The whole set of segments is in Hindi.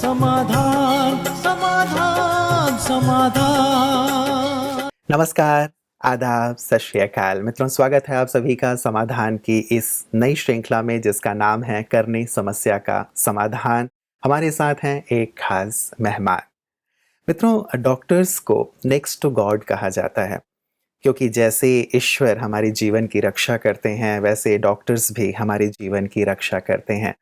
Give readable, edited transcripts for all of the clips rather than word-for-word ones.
समाधान समाधान समाधान। नमस्कार, आदाब, सत श्री अकाल। मित्रों, स्वागत है आप सभी का समाधान की इस नई श्रृंखला में जिसका नाम है करने समस्या का समाधान। हमारे साथ हैं एक खास मेहमान। मित्रों, डॉक्टर्स को नेक्स्ट टू गॉड कहा जाता है, क्योंकि जैसे ईश्वर हमारे जीवन की रक्षा करते हैं वैसे डॉक्टर्स भी हमारे जीवन की रक्षा करते हैं।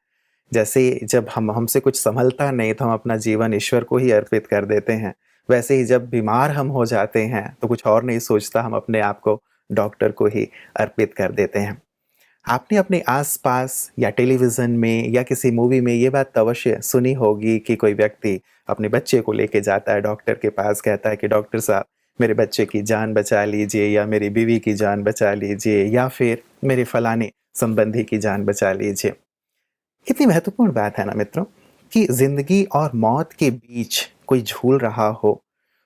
जैसे जब हमसे कुछ संभलता नहीं तो हम अपना जीवन ईश्वर को ही अर्पित कर देते हैं, वैसे ही जब बीमार हम हो जाते हैं तो कुछ और नहीं सोचता, हम अपने आप को डॉक्टर को ही अर्पित कर देते हैं। आपने अपने आस-पास या टेलीविज़न में या किसी मूवी में ये बात अवश्य सुनी होगी कि कोई व्यक्ति अपने बच्चे को लेके जाता है डॉक्टर के पास, कहता है कि डॉक्टर साहब मेरे बच्चे की जान बचा लीजिए, या मेरी बीवी की जान बचा लीजिए, या फिर मेरे फलाने संबंधी की जान बचा लीजिए। कितनी महत्वपूर्ण बात है ना मित्रों, कि जिंदगी और मौत के बीच कोई झूल रहा हो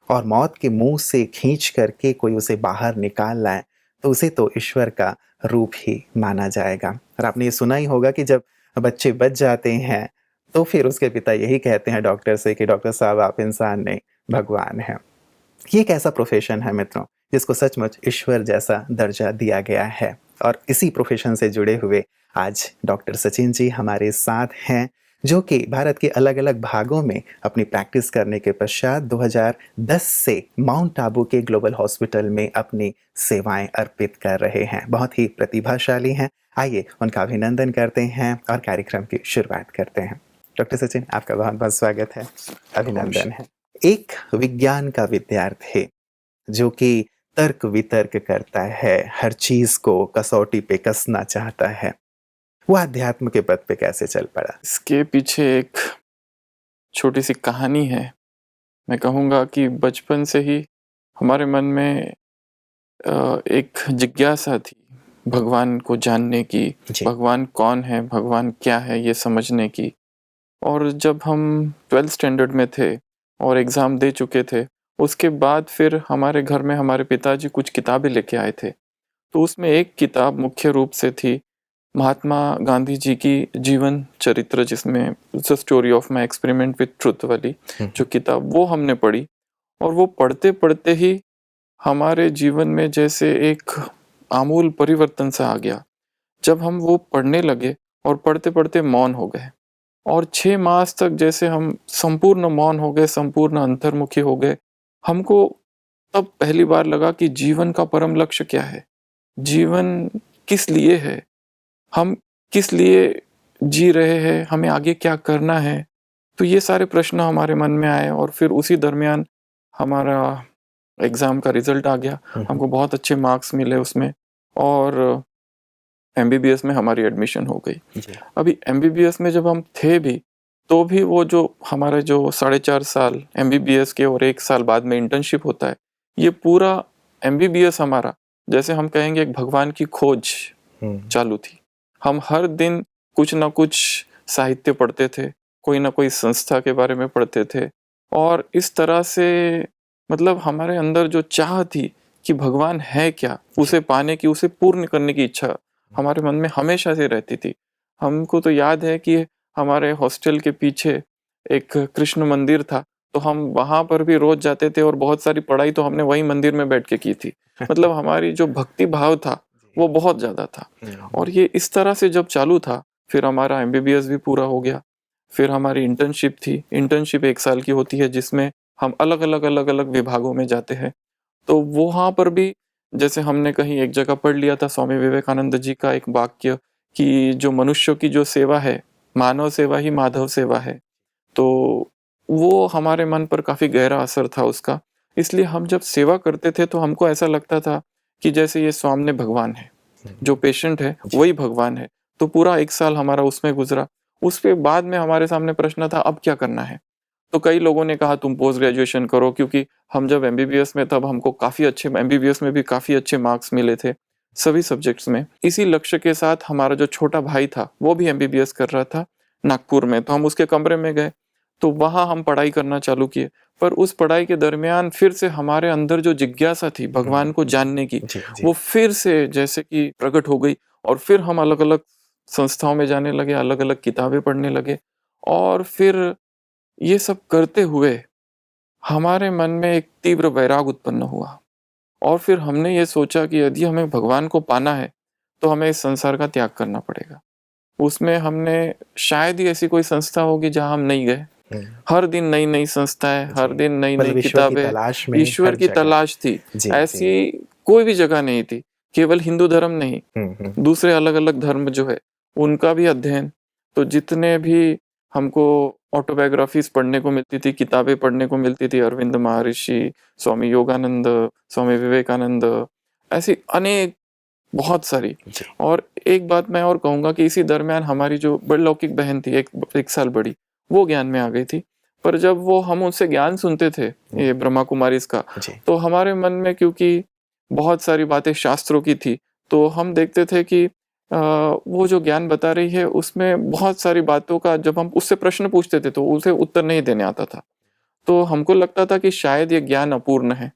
और मौत के मुंह से खींच करके कोई उसे बाहर निकाल लाए तो उसे तो ईश्वर का रूप ही माना जाएगा। और आपने ये सुना ही होगा कि जब बच्चे बच जाते हैं तो फिर उसके पिता यही कहते हैं डॉक्टर से कि डॉक्टर साहब आप इंसान नहीं, भगवान हैं। ये एक ऐसा प्रोफेशन है मित्रों जिसको सचमुच ईश्वर जैसा दर्जा दिया गया है। और इसी प्रोफेशन से जुड़े हुए आज डॉक्टर सचिन जी हमारे साथ हैं, जो कि भारत के अलग अलग भागों में अपनी प्रैक्टिस करने के पश्चात 2010 से माउंट आबू के ग्लोबल हॉस्पिटल में अपनी सेवाएं अर्पित कर रहे हैं। बहुत ही प्रतिभाशाली हैं। आइए उनका अभिनंदन करते हैं और कार्यक्रम की शुरुआत करते हैं। डॉक्टर सचिन, आपका बहुत बहुत स्वागत है, अभिनंदन है। एक विज्ञान का विद्यार्थी जो कि तर्क वितर्क करता है, हर चीज को कसौटी पे कसना चाहता है, वो अध्यात्म के पथ पे कैसे चल पड़ा? इसके पीछे एक छोटी सी कहानी है। मैं कहूँगा कि बचपन से ही हमारे मन में एक जिज्ञासा थी भगवान को जानने की, भगवान कौन है, भगवान क्या है, ये समझने की। और जब हम 12th स्टैंडर्ड में थे और एग्ज़ाम दे चुके थे, उसके बाद फिर हमारे घर में हमारे पिताजी कुछ किताबें लेके आए थे। तो उसमें एक किताब मुख्य रूप से थी महात्मा गांधी जी की जीवन चरित्र, जिसमें the story of my experiment with truth वाली जो किताब, वो हमने पढ़ी। और वो पढ़ते पढ़ते ही हमारे जीवन में जैसे एक आमूल परिवर्तन सा आ गया। जब हम वो पढ़ने लगे और पढ़ते पढ़ते मौन हो गए, और 6 मास तक जैसे हम संपूर्ण मौन हो गए, संपूर्ण अंतर्मुखी हो गए। हमको तब पहली बार लगा कि जीवन का परम लक्ष्य क्या है, जीवन किस लिए है, हम किस लिए जी रहे हैं, हमें आगे क्या करना है। तो ये सारे प्रश्न हमारे मन में आए। और फिर उसी दरमियान हमारा एग्ज़ाम का रिज़ल्ट आ गया, हमको बहुत अच्छे मार्क्स मिले उसमें, और एमबीबीएस में हमारी एडमिशन हो गई। अभी एमबीबीएस में जब हम थे भी, तो भी वो जो हमारे जो 4.5 साल एमबीबीएस के और 1 साल बाद में इंटर्नशिप होता है, ये पूरा एमबीबीएस हमारा, जैसे हम कहेंगे, एक भगवान की खोज चालू थी। हम हर दिन कुछ ना कुछ साहित्य पढ़ते थे, कोई ना कोई संस्था के बारे में पढ़ते थे, और इस तरह से मतलब हमारे अंदर जो चाह थी कि भगवान है क्या, उसे पाने की, उसे पूर्ण करने की इच्छा हमारे मन में हमेशा से रहती थी। हमको तो याद है कि हमारे हॉस्टल के पीछे एक कृष्ण मंदिर था, तो हम वहाँ पर भी रोज जाते थे, और बहुत सारी पढ़ाई तो हमने वही मंदिर में बैठ के की थी। मतलब हमारी जो भक्ति भाव था वो बहुत ज़्यादा था। और ये इस तरह से जब चालू था, फिर हमारा एमबीबीएस भी पूरा हो गया। फिर हमारी इंटर्नशिप थी। इंटर्नशिप 1 साल की होती है, जिसमें हम अलग-अलग विभागों में जाते हैं। तो वहाँ पर भी जैसे हमने कहीं एक जगह पढ़ लिया था स्वामी विवेकानंद जी का एक वाक्य, कि जो मनुष्यों की जो सेवा है, मानव सेवा ही माधव सेवा है। तो वो हमारे मन पर काफ़ी गहरा असर था उसका। इसलिए हम जब सेवा करते थे तो हमको ऐसा लगता था कि जैसे ये सामने भगवान है, जो पेशेंट है वही भगवान है। तो पूरा 1 साल हमारा उसमें गुजरा। उसके बाद में हमारे सामने प्रश्न था, अब क्या करना है? तो कई लोगों ने कहा तुम पोस्ट ग्रेजुएशन करो, क्योंकि हम जब एमबीबीएस में, तब हमको काफ़ी अच्छे, एमबीबीएस में भी काफ़ी अच्छे मार्क्स मिले थे सभी सब्जेक्ट्स में। इसी लक्ष्य के साथ हमारा जो छोटा भाई था वो भी एमबीबीएस कर रहा था नागपुर में, तो हम उसके कमरे में गए, तो वहाँ हम पढ़ाई करना चालू किए। पर उस पढ़ाई के दरमियान फिर से हमारे अंदर जो जिज्ञासा थी भगवान को जानने की, वो फिर से जैसे कि प्रकट हो गई। और फिर हम अलग अलग संस्थाओं में जाने लगे, अलग अलग किताबें पढ़ने लगे, और फिर ये सब करते हुए हमारे मन में एक तीव्र वैराग उत्पन्न हुआ और फिर हमने ये सोचा कि यदि हमें भगवान को पाना है तो हमें इस संसार का त्याग करना पड़ेगा। उसमें हमने शायद ही ऐसी कोई संस्था होगी जहाँ हम नहीं गए। हर दिन नई नई संस्थाएं, हर दिन नई नई मतलब ईश्वर की किताबें, तलाश में ईश्वर हर की जगह। तलाश थी। जी, ऐसी कोई भी जगह नहीं थी। केवल हिंदू धर्म नहीं, दूसरे अलग अलग धर्म जो है उनका भी अध्ययन। तो जितने भी हमको ऑटोबायोग्राफीज पढ़ने को मिलती थी, किताबें पढ़ने को मिलती थी, अरविंद महर्षि, स्वामी योगानंद, स्वामी विवेकानंद, ऐसी अनेक बहुत सारी। जी। और एक बात मैं और कहूँगा कि इसी दरमियान हमारी जो बड़ी लौकिक बहन थी, एक साल बड़ी, वो ज्ञान में आ गई थी। पर जब वो हम उनसे ज्ञान सुनते थे ये ब्रह्मा कुमारी इसका, जी। तो हमारे मन में क्योंकि बहुत सारी बातें शास्त्रों की थी, तो हम देखते थे कि वो जो ज्ञान बता रही है उसमें बहुत सारी बातों का जब हम उससे प्रश्न पूछते थे तो उसे उत्तर नहीं देने आता था। तो हमको लगता था कि शायद ये ज्ञान अपूर्ण है।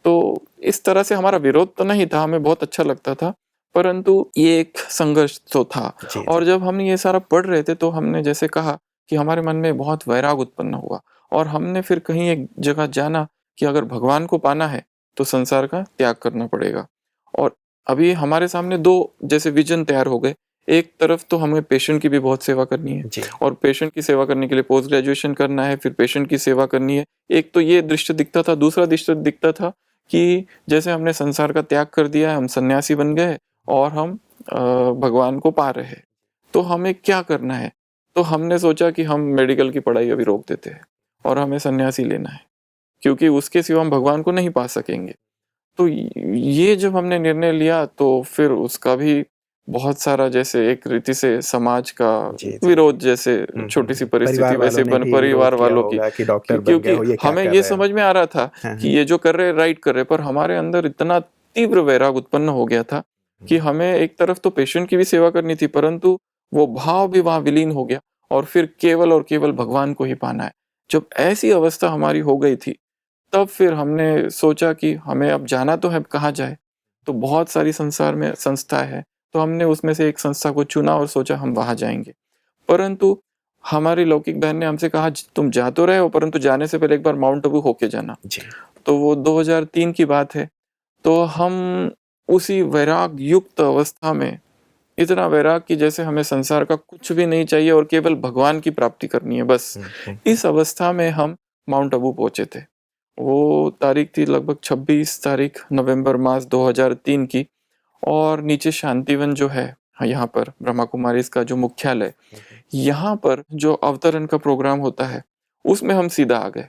तो इस तरह से हमारा विरोध तो नहीं था, हमें बहुत अच्छा लगता था, परंतु ये एक संघर्ष तो था। जी, और जी। जब हम ये सारा पढ़ रहे थे तो हमने जैसे कहा कि हमारे मन में बहुत वैराग उत्पन्न हुआ और हमने फिर कहीं एक जगह जाना कि अगर भगवान को पाना है तो संसार का त्याग करना पड़ेगा। और अभी हमारे सामने दो जैसे विजन तैयार हो गए। एक तरफ तो हमें पेशेंट की भी बहुत सेवा करनी है जी। और पेशेंट की सेवा करने के लिए पोस्ट ग्रेजुएशन करना है, फिर पेशेंट की सेवा करनी है। एक तो ये दृश्य दिखता था। दूसरा दृश्य दिखता था कि जैसे हमने संसार का त्याग कर दिया है, हम सन्यासी बन गए और हम भगवान को पा रहे हैं। तो हमें क्या करना है? तो हमने सोचा कि हम मेडिकल की पढ़ाई अभी रोक देते हैं और हमें सन्यासी लेना है, क्योंकि उसके सिवा हम भगवान को नहीं पा सकेंगे। तो ये जब हमने निर्णय लिया तो फिर उसका भी बहुत सारा जैसे एक रीति से समाज का जी, जी। विरोध, जैसे छोटी सी परिस्थिति परिवार वालों वैसे ने बन भी परिवार विरोध किया वालों की, होगा कि डॉक्टर बन गए क्योंकि हो, ये क्या हमें कर ये रहे हो? समझ में आ रहा था हाँ, कि हाँ। ये जो कर रहे राइट कर रहे, पर हमारे अंदर इतना तीव्र वैराग उत्पन्न हो गया था कि हमें एक तरफ तो पेशेंट की भी सेवा करनी थी, परंतु वो भाव भी वहां विलीन हो गया और फिर केवल और केवल भगवान को ही पाना है। जब ऐसी अवस्था हमारी हो गई थी तब फिर हमने सोचा कि हमें अब जाना तो है, कहाँ जाए? तो बहुत सारी संसार में संस्था है, तो हमने उसमें से एक संस्था को चुना और सोचा हम वहां जाएंगे। परंतु हमारी लौकिक बहन ने हमसे कहा तुम जा तो रहे हो, परंतु जाने से पहले एक बार माउंट आबू होके जाना। जी। तो वो 2003 की बात है। तो हम उसी वैराग युक्त अवस्था में, इतना वैराग कि जैसे हमें संसार का कुछ भी नहीं चाहिए और केवल भगवान की प्राप्ति करनी है बस। इस अवस्था में हम माउंट आबू पहुंचे थे। वो तारीख थी लगभग 26 तारीख नवंबर मास 2003 की। और नीचे शांतिवन जो है, यहाँ पर ब्रह्मा कुमारी इसका जो मुख्यालय, यहाँ पर जो अवतरण का प्रोग्राम होता है उसमें हम सीधा आ गए।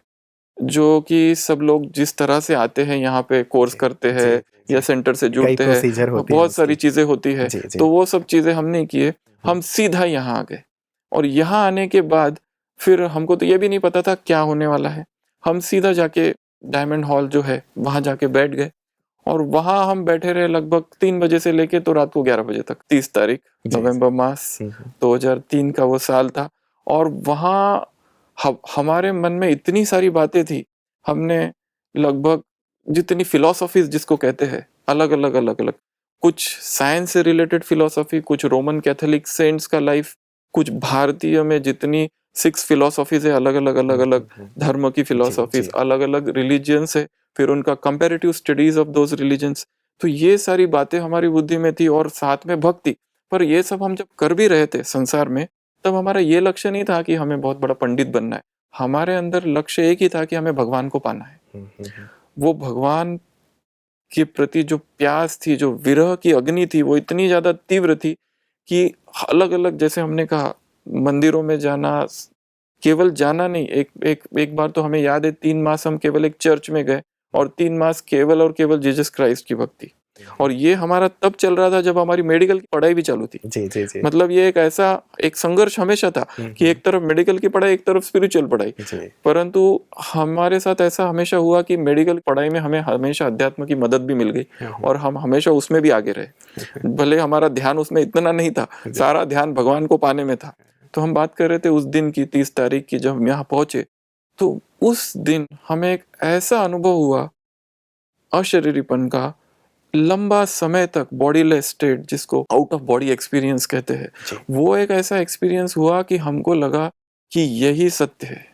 जो कि सब लोग जिस तरह से आते हैं यहाँ पे कोर्स करते जी, हैं जी। या सेंटर से कई जुड़ते हैं, प्रोसीजर होती है बहुत सारी उसकी। चीजें होती है। जी, जी। तो वो सब चीजें हम नहीं किए, हम सीधा यहाँ आ गए। और यहाँ आने के बाद फिर हमको तो ये भी नहीं पता था क्या होने वाला है। हम सीधा जाके डायमंड हॉल जो है वहां जाके बैठ गए और वहां हम बैठे रहे लगभग 3 बजे से लेके तो रात को 11 बजे तक। 30 तारीख जी, नवंबर मास 2003 का वो साल था। और वहां हमारे मन में इतनी सारी बातें थी। हमने लगभग जितनी फिलॉसफीज जिसको कहते हैं, अलग अलग अलग अलग, कुछ साइंस से रिलेटेड फिलॉसफी, कुछ रोमन कैथोलिक सेंट्स का लाइफ, कुछ भारतीय में जितनी 6 फिलॉसफीज है, अलग अलग अलग अलग धर्म की फिलॉसफीज, जी। अलग अलग रिलीजियंस है, फिर उनका comparative studies of those religions. तो ये सारी बातें हमारी बुद्धि में थी और साथ में भक्ति। पर ये सब हम जब कर भी रहे थे संसार में, तब हमारा ये लक्ष्य नहीं था कि हमें बहुत बड़ा पंडित बनना है। हमारे अंदर लक्ष्य एक ही था कि हमें भगवान को पाना है। वो भगवान के प्रति जो प्यास थी, जो विरह की अग्नि थी, वो इतनी ज्यादा तीव्र थी कि अलग अलग, जैसे हमने कहा, मंदिरों में जाना, केवल जाना नहीं, एक बार तो हमें याद है 3 मास हम केवल एक चर्च में गए और 3 मास केवल और केवल जीसस क्राइस्ट की भक्ति। और ये हमारा तब चल रहा था जब हमारी मेडिकल की पढ़ाई भी चालू थी। जी, जी, जी। मतलब ये एक ऐसा एक संघर्ष हमेशा था कि एक तरफ मेडिकल की पढ़ाई, एक तरफ स्पिरिचुअल पढ़ाई। जी। परंतु हमारे साथ ऐसा हमेशा हुआ कि मेडिकल पढ़ाई में हमें हमेशा अध्यात्म की मदद भी मिल गई और हम हमेशा उसमें भी आगे रहे। भले हमारा ध्यान उसमें इतना नहीं था, सारा ध्यान भगवान को पाने में था। तो हम बात कर रहे थे उस दिन की, 30 तारीख की, जब हम यहाँ पहुंचे तो उस दिन हमें एक ऐसा अनुभव हुआ अशरीरीपन का, लंबा समय तक बॉडीलेस स्टेट, जिसको आउट ऑफ बॉडी एक्सपीरियंस कहते हैं, जी। वो एक ऐसा एक्सपीरियंस हुआ कि हमको लगा कि यही सत्य है।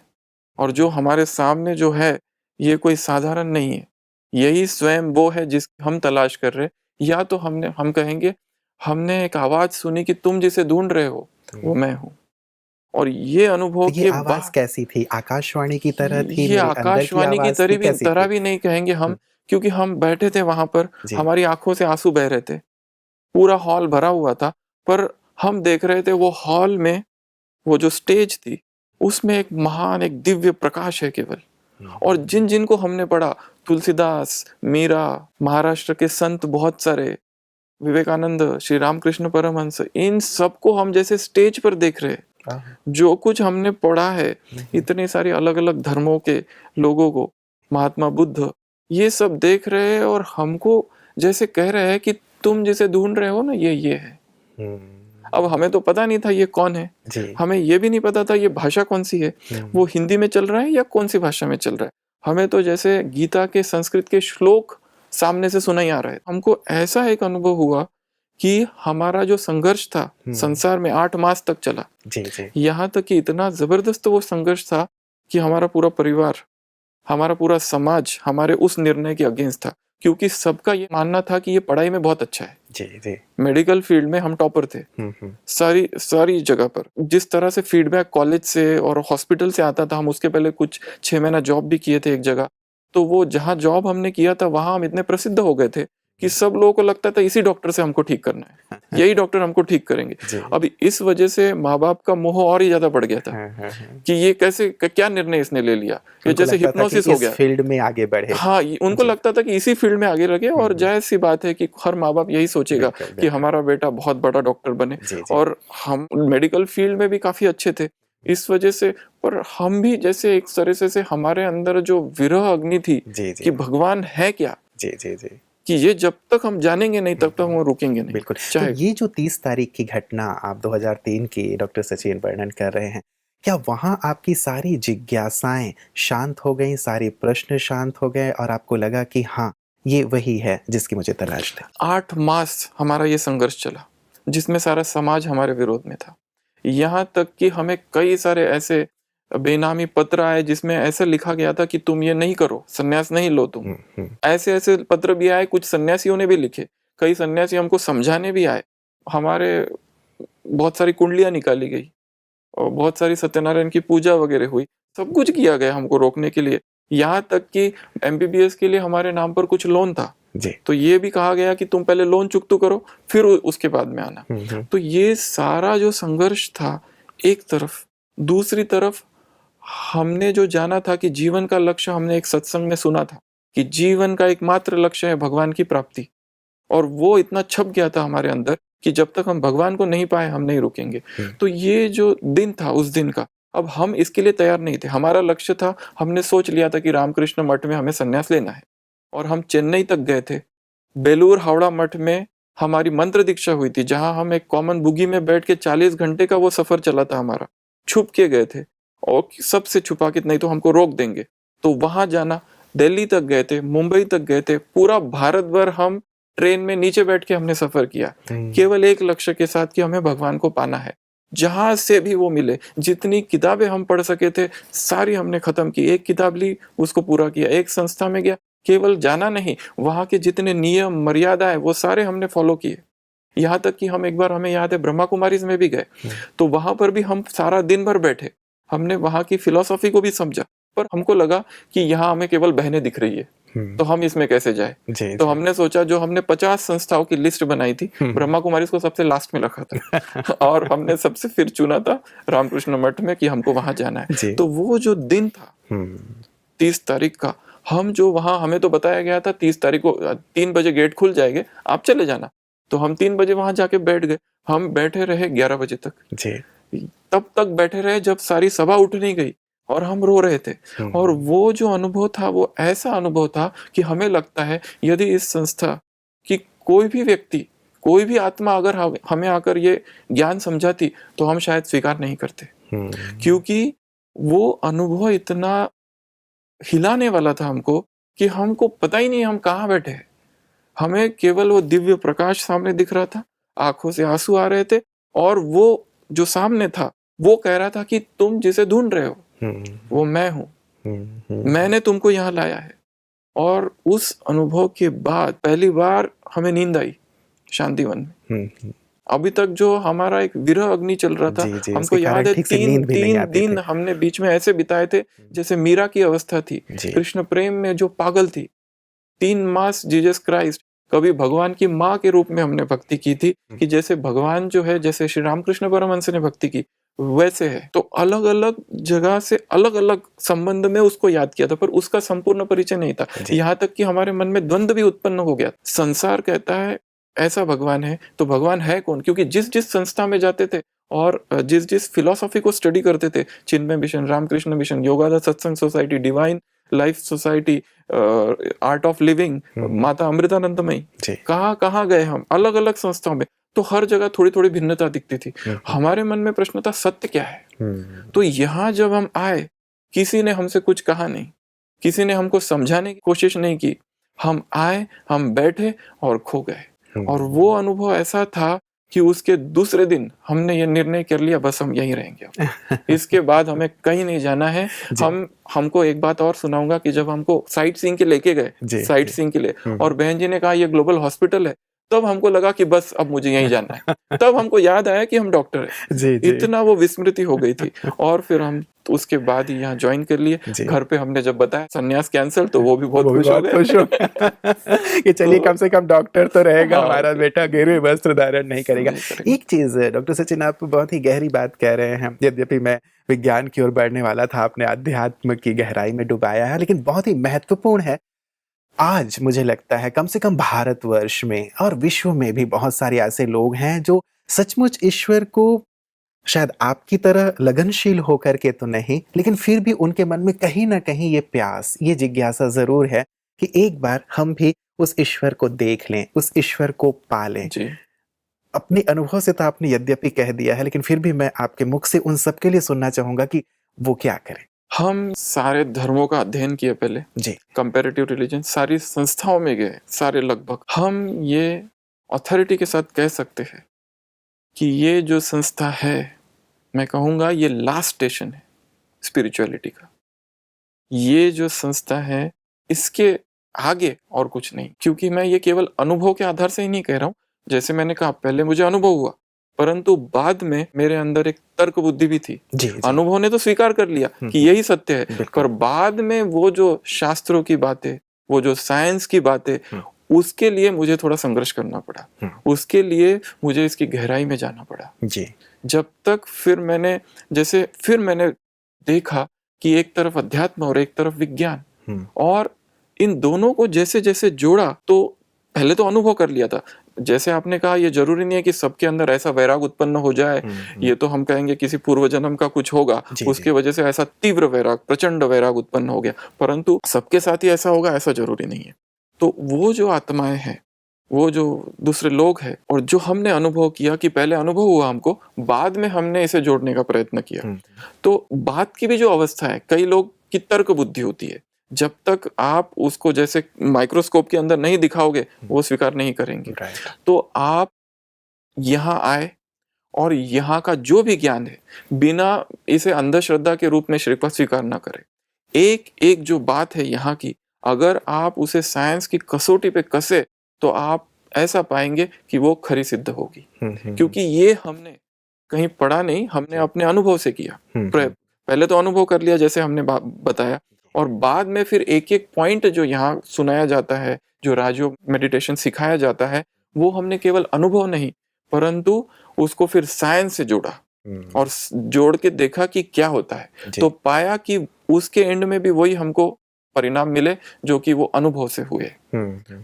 और जो हमारे सामने जो है ये कोई साधारण नहीं है, यही स्वयं वो है जिस हम तलाश कर रहे हैं। या तो हम कहेंगे हमने एक आवाज सुनी कि तुम जिसे ढूंढ रहे हो वो मैं हूँ। और ये अनुभव तो ये के आवाज़ बाद कैसी थी? आकाशवाणी की तरह थी, ये मेरे अंदर की आकाशवाणी की आवाज़ थी, कैसी तरह थी? भी नहीं कहेंगे हम, हुँ, क्योंकि हम बैठे थे वहां पर, जी। हमारी आंखों से आंसू बह रहे थे, पूरा हॉल भरा हुआ था, पर हम देख रहे थे वो हॉल में वो जो स्टेज थी उसमें एक महान एक दिव्य प्रकाश है केवल। हुँ, और जिन जिन को हमने पढ़ा, तुलसीदास, मीरा, महाराष्ट्र के संत बहुत सारे, विवेकानंद, श्री रामकृष्ण परमहंस, इन सबको हम जैसे स्टेज पर देख रहे हैं। हाँ, जो कुछ हमने पढ़ा है, हुँ, इतने सारे अलग अलग धर्मों के लोगों को, महात्मा बुद्ध, ये सब देख रहे हैं और हमको जैसे कह रहे हैं कि तुम जिसे ढूंढ रहे हो ना ये है। हुँ, अब हमें तो पता नहीं था ये कौन है, जी। हमें ये भी नहीं पता था ये भाषा कौन सी है, हुँ, वो हिंदी में चल रहा है या कौन सी भाषा में चल रहा है। हमें तो जैसे गीता के संस्कृत के श्लोक सामने से सुनाई आ रहे हैं। हमको ऐसा एक अनुभव हुआ कि हमारा जो संघर्ष था हुँ, संसार में 8 मास तक चला। जी, जी। यहाँ तक कि इतना जबरदस्त वो संघर्ष था कि हमारा पूरा परिवार, हमारा पूरा समाज हमारे उस निर्णय के अगेंस्ट था, क्योंकि सबका ये मानना था कि ये पढ़ाई में बहुत अच्छा है। जी, जी। मेडिकल फील्ड में हम टॉपर थे, हुँ, हुँ, सारी सारी जगह पर। जिस तरह से फीडबैक कॉलेज से और हॉस्पिटल से आता था, हम उसके पहले कुछ 6 महीना जॉब भी किए थे एक जगह, तो वो जहाँ जॉब हमने किया था वहां हम इतने प्रसिद्ध हो गए थे कि सब लोगों को लगता था इसी डॉक्टर से हमको ठीक करना है, यही डॉक्टर हमको ठीक करेंगे। जी। अभी इस वजह से माँ बाप का मोह और ही ज्यादा बढ़ गया था हाँ, हाँ, हाँ। कि ये कैसे क्या निर्णय इसने ले लिया, ये उनको जैसे लगता था कि हिप्नोसिस हो इस गया। फ़ील्ड में आगे बढ़े। हाँ, उनको जी। लगता था कि इसी फील्ड में आगे रखे, और हुँ, जायज़ सी बात है कि हर माँ बाप यही सोचेगा बिल्कुल, कि बिल्कुल। हमारा बेटा बहुत बड़ा डॉक्टर बने। जी, जी। और हम मेडिकल फील्ड में भी काफ़ी अच्छे थे, इस वजह से। पर हम भी जैसे एक तरह से हमारे अंदर जो विरह अग्नि थी जी, कि जी। भगवान है क्या, जी, जी, जी। कि ये जब तक हम जानेंगे नहीं तब तक हम रुकेंगे नहीं। बिल्कुल। तो चाहे ये जो 30 तारीख की घटना आप 2003 की डॉक्टर सचिन वर्णन कर रहे हैं, क्या वहाँ आपकी सारी जिज्ञासाएँ शांत हो गईं, सारे प्रश्न शांत हो गए और आपको लगा कि हाँ, ये वही है जिसकी मुझे तलाश थी? 8 मास हमारा ये संघर्ष चला, जिसमें सारा समाज हमारे विरोध में था। यहाँ तक कि हमें कई सारे ऐसे बेनामी पत्र आए जिसमें ऐसा लिखा गया था कि तुम ये नहीं करो, संन्यास नहीं लो तुम। हुँ, हुँ। ऐसे ऐसे पत्र भी आए, कुछ सन्यासियों ने भी लिखे, कई सन्यासी हमको समझाने भी आए। हमारे बहुत सारी कुंडलियाँ निकाली गई और बहुत सारी सत्यनारायण की पूजा वगैरह हुई, सब कुछ किया गया हमको रोकने के लिए। यहाँ तक कि एमबीबीएस के लिए हमारे नाम पर कुछ लोन था, जी। तो ये भी कहा गया कि तुम पहले लोन चुकता करो, फिर उसके बाद में आना। हुँ, हुँ। तो ये सारा जो संघर्ष था एक तरफ, दूसरी तरफ हमने जो जाना था कि जीवन का लक्ष्य, हमने एक सत्संग में सुना था कि जीवन का एकमात्र लक्ष्य है भगवान की प्राप्ति, और वो इतना छप गया था हमारे अंदर कि जब तक हम भगवान को नहीं पाए हम नहीं रुकेंगे। हुँ। तो ये जो दिन था उस दिन का, अब हम इसके लिए तैयार नहीं थे। हमारा लक्ष्य था, हमने सोच लिया था कि रामकृष्ण मठ में हमें संन्यास लेना है, और हम चेन्नई तक गए थे। बेलूर हावड़ा मठ में हमारी मंत्र दीक्षा हुई थी, जहां हम एक कॉमन बुगी में बैठ के 40 घंटे का वो सफर चला था हमारा। छुप के गए थे, और सबसे छुपा के, नहीं तो हमको रोक देंगे। तो वहां जाना, दिल्ली तक गए थे, मुंबई तक गए थे, पूरा भारत भर हम ट्रेन में नीचे बैठ के हमने सफर किया, हुँ। केवल एक लक्ष्य के साथ कि हमें भगवान को पाना है। जहां से भी वो मिले, जितनी किताबें हम पढ़ सके थे सारी हमने खत्म की। एक किताब ली, उसको पूरा किया। एक संस्था में गया, केवल जाना नहीं, वहां के जितने नियम मर्यादा है वो सारे हमने फॉलो किए। यहाँ तक कि हम एक बार, हमें याद है, ब्रह्मा कुमारीज में भी गए, तो वहां पर भी हम सारा दिन भर बैठे, हमने वहां की फिलॉसफी को भी समझा। पर हमको लगा कि यहाँ हमें केवल बहनें दिख रही है, हुँ। तो हम इसमें कैसे जाए। जी, तो जी। हमने सोचा, जो हमने 50 संस्थाओं की लिस्ट बनाई थी, ब्रह्मा कुमारीज को सबसे लास्ट में रखा था और हमने सबसे फिर चुना था रामकृष्ण मठ में कि हमको वहां जाना है। जी। तो वो जो दिन था हुँ। 30 तारीख का, हम जो वहां, हमें तो बताया गया था 30 तारीख को 3 बजे गेट खुल जाएंगे, आप चले जाना। तो हम 3 बजे वहां जाके बैठ गए। हम बैठे रहे 11 बजे तक, जी। तब तक बैठे रहे जब सारी सभा उठ नहीं गई, और हम रो रहे थे। हुँ। और वो जो अनुभव था, वो ऐसा अनुभव था कि हमें लगता है यदि इस संस्था की कोई भी व्यक्ति, कोई भी आत्मा अगर हमें आकर ये ज्ञान समझाती, तो हम शायद स्वीकार नहीं करते, हुँ। क्योंकि वो अनुभव इतना हिलाने वाला था हमको कि हमको पता ही नहीं हम कहाँ बैठे हैं। हमें केवल वो दिव्य प्रकाश सामने दिख रहा था, आंखों से आंसू आ रहे थे, और वो जो सामने था वो कह रहा था कि तुम जिसे ढूंढ रहे हो वो मैं हूँ, हम्म, मैंने तुमको यहाँ लाया है। और उस अनुभव के बाद पहली बार हमें नींद आई शांतिवन में। हम्म, अभी तक जो हमारा एक विरह अग्नि चल रहा था, जी जी, हमको उसके कारण याद है ठीक से तीन नींद भी नहीं तीन आती दिन थी। हमने बीच में ऐसे बिताए थे जैसे मीरा की अवस्था थी, जी कृष्ण प्रेम में जो पागल थी। 3 मास जीसस क्राइस्ट, कभी भगवान की माँ के रूप में हमने भक्ति की थी कि जैसे भगवान जो है, जैसे श्री रामकृष्ण परमहंस ने भक्ति की वैसे है। तो अलग अलग जगह से अलग अलग संबंध में उसको याद किया था, पर उसका संपूर्ण परिचय नहीं था। जी यहाँ तक कि हमारे मन में द्वंद्व भी उत्पन्न हो गया। संसार कहता है ऐसा भगवान है, तो भगवान है कौन? क्योंकि जिस जिस संस्था में जाते थे और जिस जिस फिलॉसफी को स्टडी करते थे, चिन्मय मिशन, रामकृष्ण मिशन, योगादा सत्संग society, divine life society, art of living, Mata Amritanandamayi, जी कहाँ कहाँ गए हम अलग अलग संस्थाओं में, तो हर जगह थोड़ी थोड़ी भिन्नता दिखती थी। हमारे मन में प्रश्न था सत्य क्या है। तो यहाँ जब हम आए, किसी ने हमसे कुछ कहा नहीं, किसी ने हमको समझाने की कोशिश नहीं की। हम आए, हम बैठे और खो गए। और वो अनुभव ऐसा था कि उसके दूसरे दिन हमने ये निर्णय कर लिया, बस हम यहीं रहेंगे अब। इसके बाद हमें कहीं नहीं जाना है। हमको एक बात और सुनाऊंगा कि जब हमको साइट सीइंग के लेके गए, साइट सीइंग के लिए, और बहन जी ने कहा ये ग्लोबल हॉस्पिटल है, तब हमको लगा कि बस अब मुझे यहीं जाना है। तब हमको याद आया कि हम डॉक्टर हैं। जी जी इतना वो विस्मृति हो गई थी। और फिर हम उसके बाद ही यहाँ ज्वाइन कर लिए। जी। घर पे हमने जब बताया संन्यास कैंसिल, तो वो भी बहुत खुश हो गए खुश हो गए कि चलिए कम से कम डॉक्टर तो रहेगा, हमारा बेटा गेरुए वस्त्र धारण नहीं करेगा। एक चीज डॉक्टर सचिन, आप बहुत ही गहरी बात कह रहे हैं। यद्यपि मैं विज्ञान की ओर बढ़ने वाला था, आपने अध्यात्म की गहराई में डुबाया है, लेकिन बहुत ही महत्वपूर्ण है। आज मुझे लगता है कम से कम भारतवर्ष में और विश्व में भी बहुत सारे ऐसे लोग हैं जो सचमुच ईश्वर को शायद आपकी तरह लगनशील होकर के तो नहीं, लेकिन फिर भी उनके मन में कहीं ना कहीं ये प्यास, ये जिज्ञासा जरूर है कि एक बार हम भी उस ईश्वर को देख लें, उस ईश्वर को पालें। जी। अपने अनुभव से तो आपने यद्यपि कह दिया है, लेकिन फिर भी मैं आपके मुख से उन सबके लिए सुनना चाहूंगा कि वो क्या करें। हम सारे धर्मों का अध्ययन किए पहले जी कंपैरेटिव रिलीजन, सारी संस्थाओं में गए, सारे लगभग। हम ये अथॉरिटी के साथ कह सकते हैं कि ये जो संस्था है, मैं कहूँगा ये लास्ट स्टेशन है स्पिरिचुअलिटी का। ये जो संस्था है, इसके आगे और कुछ नहीं। क्योंकि मैं ये केवल अनुभव के आधार से ही नहीं कह रहा हूँ। जैसे मैंने कहा, पहले मुझे अनुभव हुआ, परंतु बाद में मेरे अंदर एक तर्क बुद्धि भी थी। जी, जी। अनुभव ने तो स्वीकार कर लिया कि यही सत्य है, पर बाद में वो जो शास्त्रों की बातें, वो जो साइंस की बातें, उसके लिए मुझे थोड़ा संघर्ष करना पड़ा। उसके लिए मुझे इसकी गहराई में जाना पड़ा। जी। जब तक फिर मैंने देखा कि एक तरफ अध्यात्म और एक तरफ विज्ञान, और इन दोनों को जैसे जैसे जोड़ा, तो पहले तो अनुभव कर लिया था। जैसे आपने कहा, ये जरूरी नहीं है कि सबके अंदर ऐसा वैराग उत्पन्न हो जाए। ये तो हम कहेंगे किसी पूर्व जन्म का कुछ होगा, उसके वजह से ऐसा तीव्र वैराग, प्रचंड वैराग उत्पन्न हो गया, परंतु सबके साथ ही ऐसा होगा ऐसा जरूरी नहीं है। तो वो जो आत्माएं हैं, वो जो दूसरे लोग हैं, और जो हमने अनुभव किया कि पहले अनुभव हुआ हमको, बाद में हमने इसे जोड़ने का प्रयत्न किया। तो बात की भी जो अवस्था है, कई लोग की तर्क बुद्धि होती है, जब तक आप उसको जैसे माइक्रोस्कोप के अंदर नहीं दिखाओगे, वो स्वीकार नहीं करेंगे। तो आप यहाँ आए और यहाँ का जो भी ज्ञान है, बिना इसे अंधश्रद्धा के रूप में स्वीकार ना करें। एक एक जो बात है यहाँ की, अगर आप उसे साइंस की कसौटी पे कसे, तो आप ऐसा पाएंगे कि वो खरी सिद्ध होगी। क्योंकि ये हमने कहीं पढ़ा नहीं, हमने अपने अनुभव से किया। पहले तो अनुभव कर लिया जैसे हमने बताया, और बाद में फिर एक एक पॉइंट जो यहाँ सुनाया जाता है, जो राजयोग मेडिटेशन सिखाया जाता है, वो हमने केवल अनुभव नहीं, परंतु उसको फिर साइंस से जोड़ा और जोड़ के देखा कि क्या होता है। तो पाया कि उसके एंड में भी वही हमको परिणाम मिले जो कि वो अनुभव से हुए।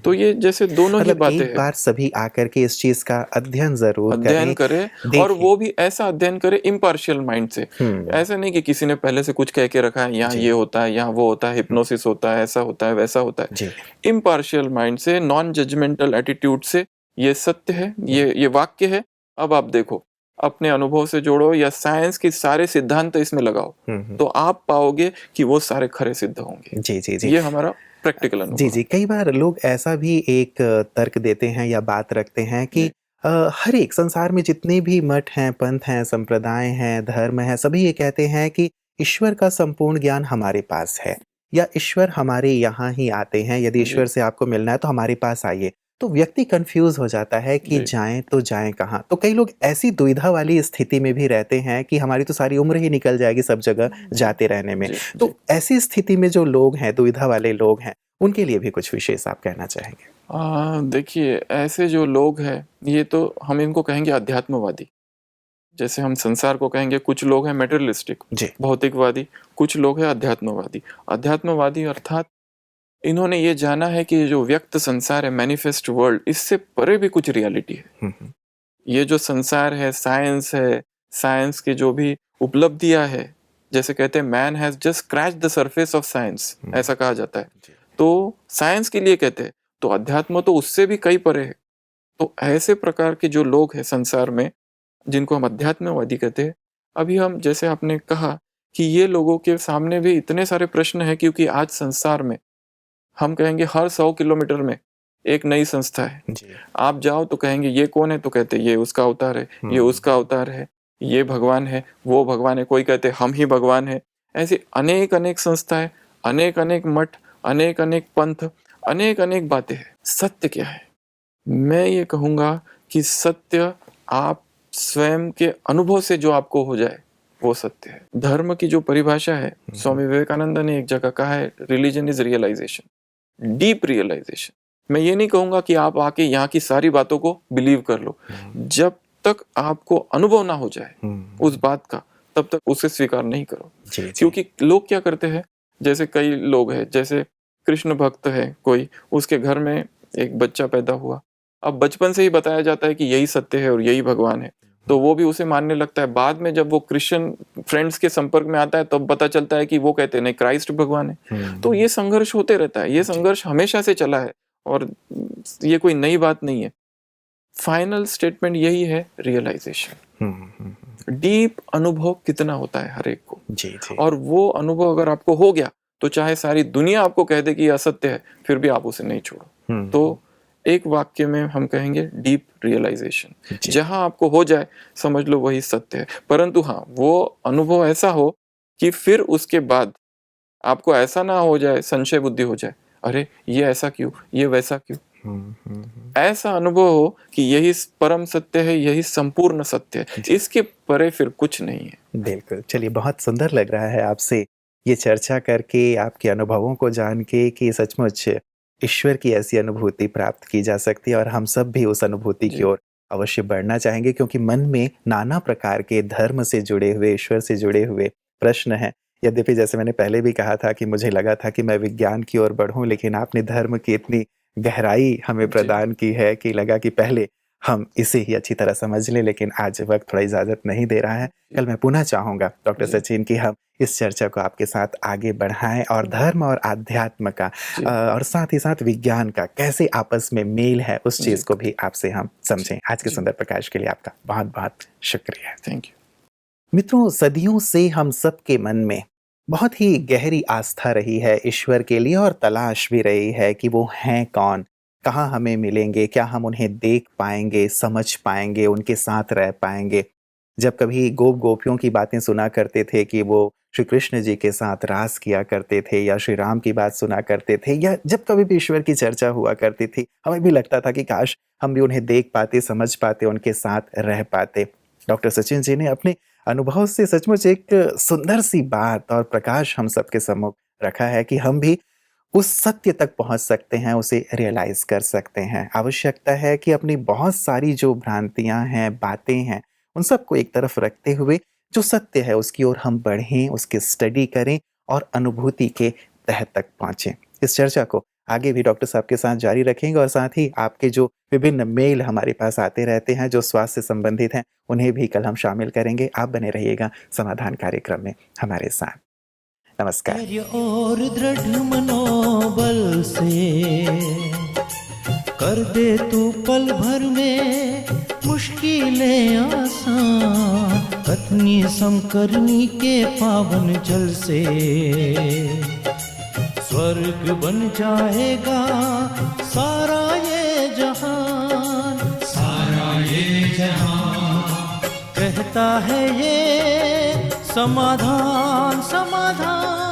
तो ये जैसे दोनों ही बातें एक बार सभी आकर के इस चीज का अध्ययन जरूर करें, और वो भी ऐसा अध्ययन करे इम्पार्शियल माइंड से। ऐसा नहीं कि किसी ने पहले से कुछ कह के रखा है, यहाँ ये होता है, यहाँ वो होता है, हिप्नोसिस होता है, ऐसा होता है, वैसा होता है। इम्पार्शियल माइंड से, नॉन जजमेंटल एटीट्यूड से, ये सत्य है, ये वाक्य है, अब आप देखो, अपने अनुभव से जोड़ो या साइंस के सारे सिद्धांत इसमें लगाओ, तो आप पाओगे कि वो सारे खरे सिद्ध होंगे। जी जी जी, ये हमारा प्रैक्टिकल अनुभव। जी जी, कई बार लोग ऐसा भी एक तर्क देते हैं या बात रखते हैं कि हर एक संसार में जितने भी मठ हैं, पंथ हैं, संप्रदाय हैं, धर्म हैं, सभी ये कहते हैं कि ईश्वर का संपूर्ण ज्ञान हमारे पास है या ईश्वर हमारे यहाँ ही आते हैं, यदि जी। ईश्वर से आपको मिलना है तो हमारे पास आइए, तो व्यक्ति कंफ्यूज हो जाता है कि जी। जाएं तो जाएं कहाँ। तो कई लोग ऐसी दुविधा वाली स्थिति में भी रहते हैं कि हमारी तो सारी उम्र ही निकल जाएगी सब जगह जाते रहने में। जी। तो जी। ऐसी स्थिति में जो लोग हैं, दुविधा वाले लोग हैं, उनके लिए भी कुछ विशेष आप कहना चाहेंगे? देखिए, ऐसे जो लोग हैं, ये तो हम इनको कहेंगे अध्यात्मवादी। जैसे हम संसार को कहेंगे, कुछ लोग हैं मटेरियलिस्टिक, जी। भौतिकवादी, कुछ लोग हैं अध्यात्मवादी। अध्यात्मवादी अर्थात इन्होंने ये जाना है कि ये जो व्यक्त संसार है, मैनिफेस्ट वर्ल्ड, इससे परे भी कुछ रियलिटी है। हम्म, ये जो संसार है, साइंस की जो भी उपलब्धियां है, जैसे कहते हैं man has just scratch the surface of science, ऐसा कहा जाता है। जी। तो साइंस के लिए कहते हैं, तो अध्यात्म तो उससे भी कई परे है। तो ऐसे प्रकार के जो लोग हैं संसार में, जिनको हम अध्यात्मवादी कहते हैं, अभी हम जैसे आपने कहा कि ये लोगों के सामने भी इतने सारे प्रश्न हैं, क्योंकि आज संसार में हम कहेंगे हर 100 किलोमीटर में एक नई संस्था है। जी। आप जाओ तो कहेंगे ये कौन है, तो कहते ये उसका अवतार है, ये उसका अवतार है, ये भगवान है, वो भगवान है, कोई कहते हम ही भगवान है। ऐसे अनेक अनेक संस्थाएं, अनेक अनेक मठ, अनेक अनेक पंथ, अनेक अनेक बातें हैं। सत्य क्या है? मैं ये कहूँगा कि सत्य आप स्वयं के अनुभव से जो आपको हो जाए, वो सत्य है। धर्म की जो परिभाषा है, स्वामी विवेकानंद ने एक जगह कहा है, religion is realisation, deep realisation. मैं ये नहीं कहूँगा कि आप आके यहाँ की सारी बातों को बिलीव कर लो। जब तक आपको अनुभव ना हो जाए उस बात का, तब तक उसे स्वीकार नहीं करो। जी। क्योंकि लोग क्या करते हैं, जैसे कई लोग हैं, जैसे कृष्ण भक्त है कोई, उसके घर में एक बच्चा पैदा हुआ, अब बचपन से ही बताया जाता है कि यही सत्य है और यही भगवान है, तो वो भी उसे मानने लगता है। बाद में जब वो क्रिश्चियन फ्रेंड्स के संपर्क में आता है, तब पता चलता है कि वो कहते हैं नहीं, क्राइस्ट भगवान है। तो ये संघर्ष होते रहता है, ये संघर्ष हमेशा से चला है और ये कोई नई बात नहीं है। फाइनल स्टेटमेंट यही है, रियलाइजेशन। डीप अनुभव कितना होता है हर एक को, जी। और वो अनुभव अगर आपको हो गया, तो चाहे सारी दुनिया आपको कह दे कि ये असत्य है, फिर भी आप उसे नहीं छोड़ो। तो एक वाक्य में हम कहेंगे डीप रियलाइजेशन। जहां आपको हो जाए, समझ लो वही सत्य है। परंतु हाँ, वो अनुभव ऐसा हो कि फिर उसके बाद आपको ऐसा ना हो जाए, संशय बुद्धि हो जाए, अरे ये ऐसा क्यों, ये वैसा क्यों। ऐसा अनुभव हो कि यही परम सत्य है, यही संपूर्ण सत्य है, इसके परे फिर कुछ नहीं है। बिल्कुल। चलिए, बहुत सुंदर लग रहा है आपसे ये चर्चा करके, आपके अनुभवों को जान के कि सचमुच ईश्वर की ऐसी अनुभूति प्राप्त की जा सकती है और हम सब भी उस अनुभूति की ओर अवश्य बढ़ना चाहेंगे, क्योंकि मन में नाना प्रकार के धर्म से जुड़े हुए, ईश्वर से जुड़े हुए प्रश्न हैं। यद्यपि जैसे मैंने पहले भी कहा था कि मुझे लगा था कि मैं विज्ञान की ओर बढ़ूं, लेकिन आपने धर्म की इतनी गहराई हमें प्रदान की है कि लगा कि पहले हम इसे ही अच्छी तरह समझ लें, लेकिन आज वक्त थोड़ा इजाज़त नहीं दे रहा है। कल मैं पुनः चाहूँगा डॉक्टर सचिन कि हम इस चर्चा को आपके साथ आगे बढ़ाएं और धर्म और आध्यात्म का और साथ ही साथ विज्ञान का कैसे आपस में मेल है, उस चीज़ को भी आपसे हम समझें। आज के सुंदर प्रकाश के लिए आपका बहुत बहुत शुक्रिया। Thank you. मित्रों, सदियों से हम सब के मन में बहुत ही गहरी आस्था रही है ईश्वर के लिए, और तलाश भी रही है कि वो हैं कौन, कहाँ हमें मिलेंगे, क्या हम उन्हें देख पाएंगे, समझ पाएंगे, उनके साथ रह पाएंगे। जब कभी गोप गोपियों की बातें सुना करते थे कि वो श्री कृष्ण जी के साथ रास किया करते थे, या श्री राम की बात सुना करते थे, या जब कभी भी ईश्वर की चर्चा हुआ करती थी, हमें भी लगता था कि काश हम भी उन्हें देख पाते, समझ पाते, उनके साथ रह पाते। डॉक्टर सचिन जी ने अपने अनुभव से सचमुच एक सुंदर सी बात और प्रकाश हम सबके सम्मुख रखा है कि हम भी उस सत्य तक पहुंच सकते हैं, उसे रियलाइज कर सकते हैं। आवश्यकता है कि अपनी बहुत सारी जो भ्रांतियां हैं, बातें हैं, उन सबको एक तरफ रखते हुए जो सत्य है उसकी ओर हम बढ़ें, उसकी स्टडी करें और अनुभूति के तह तक पहुंचें। इस चर्चा को आगे भी डॉक्टर साहब के साथ जारी रखेंगे, और साथ ही आपके जो विभिन्न मेल हमारे पास आते रहते हैं जो स्वास्थ्य से संबंधित हैं, उन्हें भी कल हम शामिल करेंगे। आप बने रहिएगा समाधान कार्यक्रम में हमारे साथ। नमस्कार। और दृढ़ मनोबल से कर दे तू पल भर में मुश्किलें आसान, कतनी समकरनी के पावन जल से स्वर्ग बन जाएगा सारा ये जहान, सारा ये जहान। कहता है ये समाधान समाधान